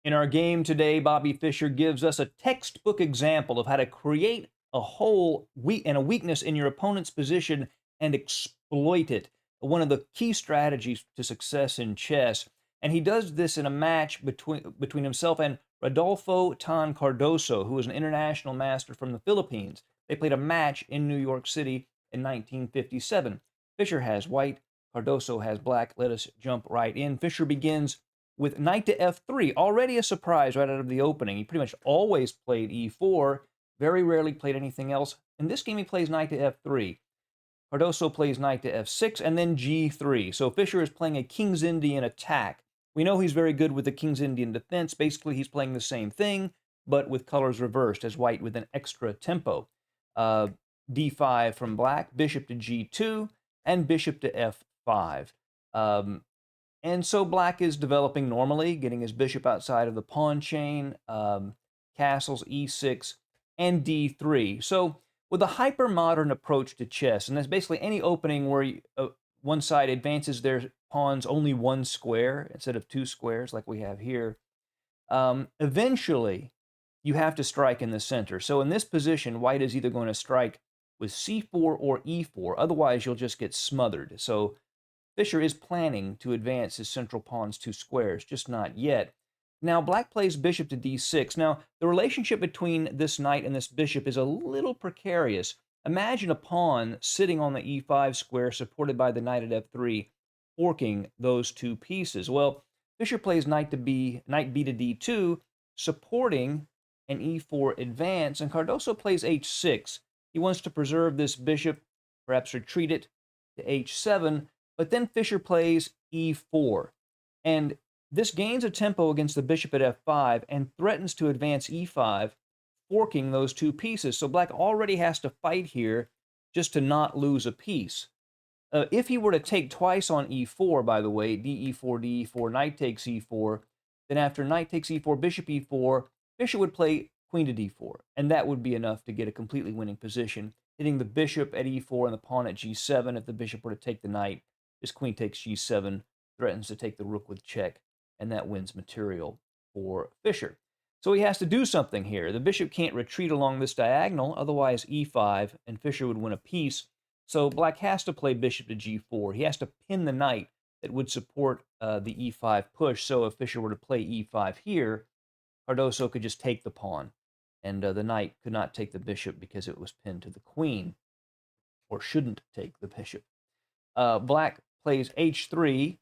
In our game today, Bobby Fischer gives us a textbook example of how to create a hole and a weakness in your opponent's position and exploit it. One of the key strategies to success in chess. And he does this in a match between himself and Rodolfo Tan Cardoso, who is an international master from the Philippines. They played a match in New York City in 1957. Fischer has white, Cardoso has black. Let us jump right in. Fischer begins with knight to f3, already a surprise right out of the opening. He pretty much always played e4, very rarely played anything else. In this game, he plays knight to f3. Cardoso plays knight to f6 and then g3. So Fischer is playing a King's Indian attack. We know he's very good with the King's Indian defense. Basically, he's playing the same thing, but with colors reversed, as white with an extra tempo. D5 from black, bishop to g2, and bishop to f5. And so black is developing normally, getting his bishop outside of the pawn chain, castles e6 and d3. So with a hyper-modern approach to chess, and that's basically any opening where one side advances their pawns only one square instead of two squares like we have here, eventually you have to strike in the center. So in this position, white is either going to strike with c4 or e4, otherwise you'll just get smothered. So Fischer is planning to advance his central pawns two squares, just not yet. Now, black plays bishop to d6. Now, the relationship between this knight and this bishop is a little precarious. Imagine a pawn sitting on the e5 square supported by the knight at f3, forking those two pieces. Well, Fischer plays knight b to d2, supporting an e4 advance, and Cardoso plays h6. He wants to preserve this bishop, perhaps retreat it to h7, but then Fischer plays e4. And this gains a tempo against the bishop at f5 and threatens to advance e5, forking those two pieces. So black already has to fight here just to not lose a piece. If he were to take twice on e4, by the way, de4, de4, knight takes e4, then after knight takes e4, bishop e4, Fischer would play queen to d4, and that would be enough to get a completely winning position, hitting the bishop at e4 and the pawn at g7 if the bishop were to take the knight. This queen takes g7, threatens to take the rook with check, and that wins material for Fischer. So he has to do something here. The bishop can't retreat along this diagonal, otherwise e5, and Fischer would win a piece. So black has to play bishop to g4. He has to pin the knight that would support the e5 push. So if Fischer were to play e5 here, Cardoso could just take the pawn, and the knight could not take the bishop because it was pinned to the queen, or shouldn't take the bishop. Black plays h3,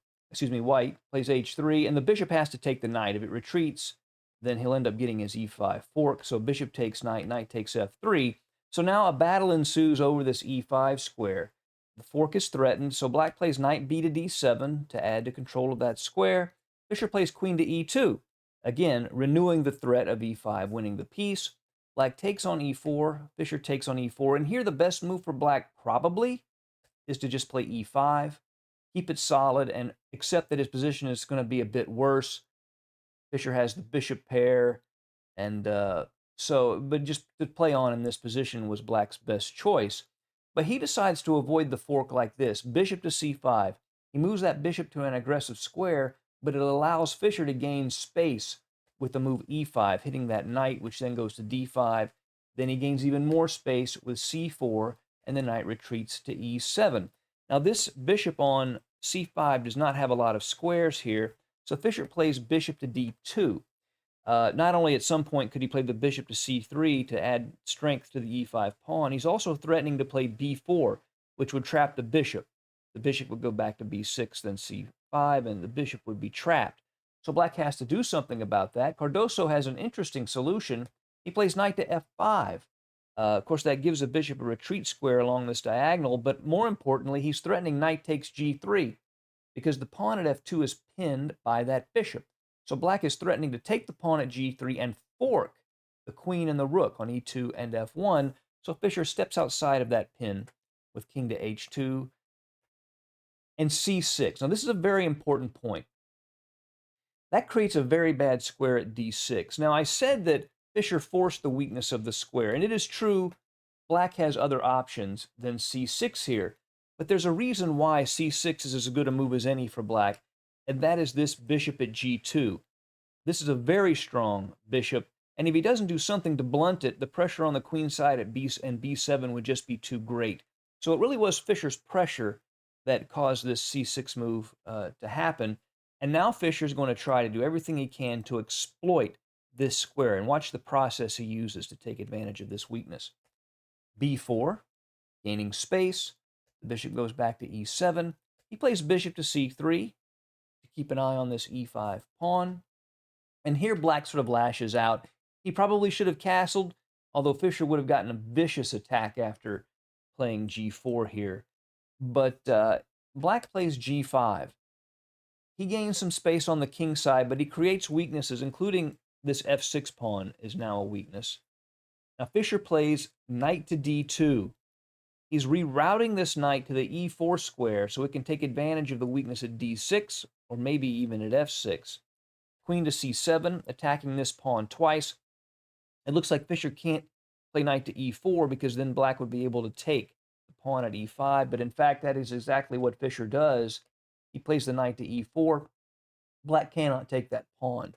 white plays h3, and the bishop has to take the knight. If it retreats, then he'll end up getting his e5 fork. So bishop takes knight, knight takes f3. So now a battle ensues over this e5 square. The fork is threatened, so black plays knight b to d7 to add to control of that square. Fischer plays queen to e2, again renewing the threat of e5, winning the piece. Black takes on e4, Fischer takes on e4, and here the best move for black probably is to just play e5, keep it solid, and accept that his position is going to be a bit worse. Fischer has the bishop pair, and but just to play on in this position was black's best choice. But he decides to avoid the fork like this, bishop to c5. He moves that bishop to an aggressive square, but it allows Fischer to gain space with the move e5, hitting that knight, which then goes to d5. Then he gains even more space with c4, and the knight retreats to e7. Now this bishop on c5 does not have a lot of squares here, so Fischer plays bishop to d2. Not only at some point could he play the bishop to c3 to add strength to the e5 pawn, he's also threatening to play b4, which would trap the bishop. The bishop would go back to b6, then c5, and the bishop would be trapped. So black has to do something about that. Cardoso has an interesting solution. He plays knight to f5. Of course, that gives the bishop a retreat square along this diagonal, but more importantly, he's threatening knight takes g3 because the pawn at f2 is pinned by that bishop. So black is threatening to take the pawn at g3 and fork the queen and the rook on e2 and f1. So Fischer steps outside of that pin with king to h2 and c6. Now, this is a very important point. That creates a very bad square at d6. Now, I said that Fischer forced the weakness of the square, and it is true black has other options than c6 here, but there's a reason why c6 is as good a move as any for black, and that is this bishop at g2. This is a very strong bishop, and if he doesn't do something to blunt it, the pressure on the queen side at B7 would just be too great. So it really was Fischer's pressure that caused this C6 move to happen. And now Fischer's going to try to do everything he can to exploit this square. And watch the process he uses to take advantage of this weakness. B4, gaining space. The bishop goes back to E7. He plays bishop to C3 to keep an eye on this E5 pawn. And here Black sort of lashes out. He probably should have castled, although Fischer would have gotten a vicious attack after playing G4 here. But Black plays G5. He gains some space on the king side, but he creates weaknesses, including this F6 pawn is now a weakness. Now Fischer plays knight to D2. He's rerouting this knight to the E4 square so it can take advantage of the weakness at D6 or maybe even at F6. Queen to C7, attacking this pawn twice. It looks like Fischer can't play knight to E4 because then Black would be able to take the pawn at E5, but in fact that is exactly what Fischer does. He plays the knight to E4. Black cannot take that pawn.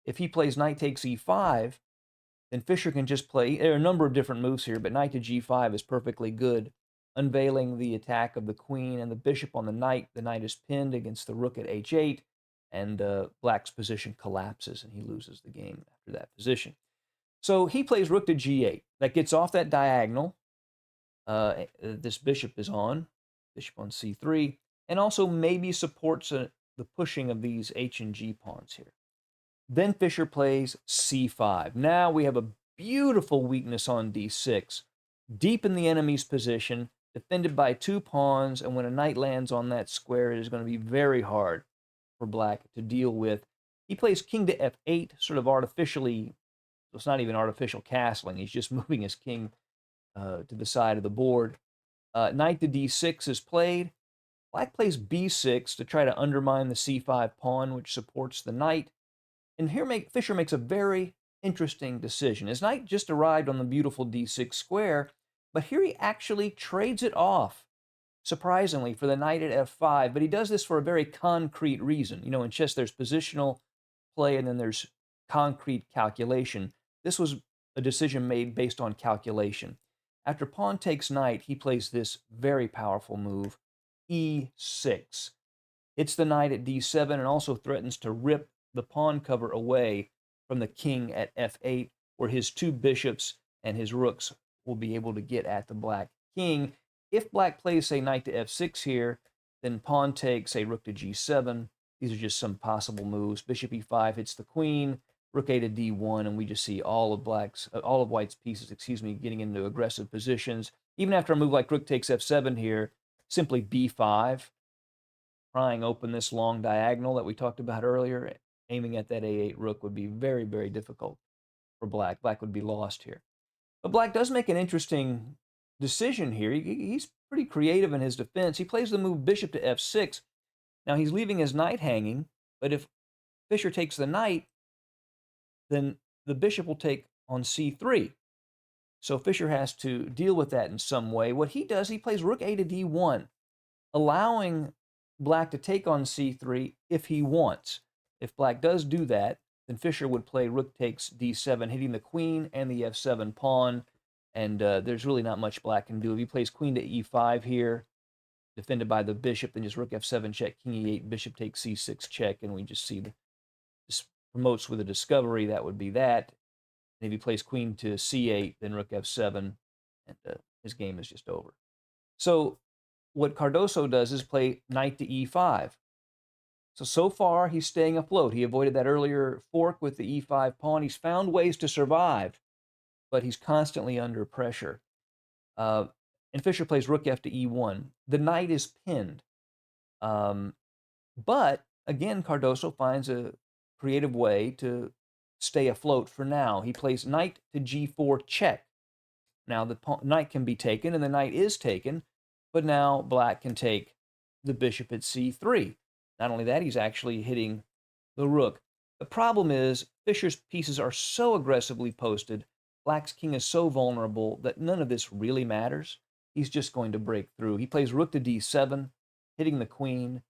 If he plays knight takes E5, then Fischer can just play, there are a number of different moves here, but knight to G5 is perfectly good, unveiling the attack of the queen and the bishop on the knight. The knight is pinned against the rook at H8, and Black's position collapses, and he loses the game after that position. So he plays rook to G8. That gets off that diagonal. This bishop is on, bishop on C3, and also maybe supports the pushing of these H and G pawns here. Then Fischer plays C5. Now we have a beautiful weakness on D6, deep in the enemy's position, defended by two pawns, and when a knight lands on that square, it is going to be very hard for Black to deal with. He plays king to F8, sort of artificially, it's not even artificial castling, he's just moving his king to the side of the board. Knight to D6 is played. Black plays B6 to try to undermine the C5 pawn, which supports the knight. And here Fischer makes a very interesting decision. His knight just arrived on the beautiful D6 square, but here he actually trades it off, surprisingly, for the knight at F5. But he does this for a very concrete reason. You know, in chess, there's positional play and then there's concrete calculation. This was a decision made based on calculation. After pawn takes knight, he plays this very powerful move, E6. Hits the knight at D7 and also threatens to rip the pawn cover away from the king at F8, where his two bishops and his rooks will be able to get at the Black king. If Black plays, say, knight to F6 here, then pawn takes, say, rook to G7. These are just some possible moves. Bishop E5 hits the queen, rook A to D1, and we just see all of White's pieces, getting into aggressive positions. Even after a move like rook takes F7 here, simply B5, prying open this long diagonal that we talked about earlier, aiming at that A8 rook would be very, very difficult for Black. Black would be lost here. But Black does make an interesting decision here. He's pretty creative in his defense. He plays the move bishop to F6. Now he's leaving his knight hanging, but if Fischer takes the knight, then the bishop will take on C3. So Fischer has to deal with that in some way. What he does, he plays rook A to D1, allowing Black to take on C3 if he wants. If Black does do that, then Fischer would play rook takes D7, hitting the queen and the F7 pawn, and there's really not much Black can do. If he plays queen to E5 here, defended by the bishop, then just rook F7 check, king E8, bishop takes C6 check, and we just see this promotes with a discovery. That would be that. And if he plays queen to C8, then rook F7, and his game is just over. So what Cardoso does is play knight to E5. So far, he's staying afloat. He avoided that earlier fork with the E5 pawn. He's found ways to survive, but he's constantly under pressure. And Fischer plays rook F to E1. The knight is pinned. But, again, Cardoso finds a creative way to stay afloat for now. He plays knight to G4 check. Now, the knight can be taken, and the knight is taken, but now Black can take the bishop at C3. Not only that, he's actually hitting the rook. The problem is Fischer's pieces are so aggressively posted, Black's king is so vulnerable that none of this really matters. He's just going to break through. He plays rook to D7, hitting the queen.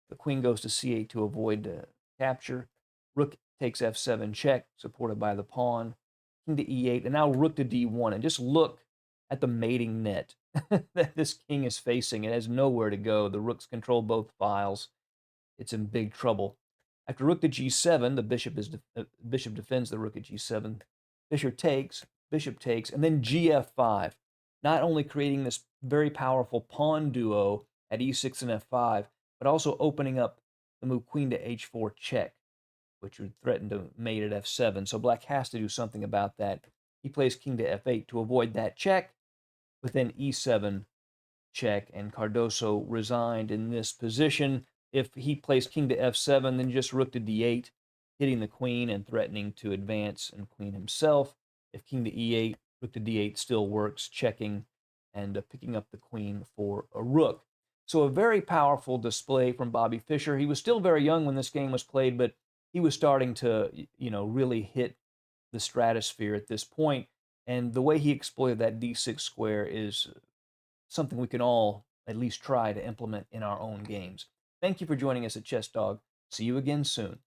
The queen goes to C8 to avoid capture. Rook takes f7 check, supported by the pawn, king to e8, and now rook to d1. And just look at the mating net that this king is facing. It has nowhere to go. The rooks control both files. It's in big trouble. After rook to g7, the bishop defends the rook at g7. Fischer takes, bishop takes, and then gf5. Not only creating this very powerful pawn duo at e6 and f5, but also opening up the move queen to h4 check, which would threaten to mate at f7. So black has to do something about that. He plays king to f8 to avoid that check, but then e7 check, and Cardoso resigned in this position. If he plays king to f7, then just rook to d8, hitting the queen and threatening to advance and queen himself. If king to e8, rook to d8 still works, checking and picking up the queen for a rook. So a very powerful display from Bobby Fischer. He was still very young when this game was played, but he was starting to, really hit the stratosphere at this point. And the way he exploited that d6 square is something we can all at least try to implement in our own games. Thank you for joining us at Chess Dog. See you again soon.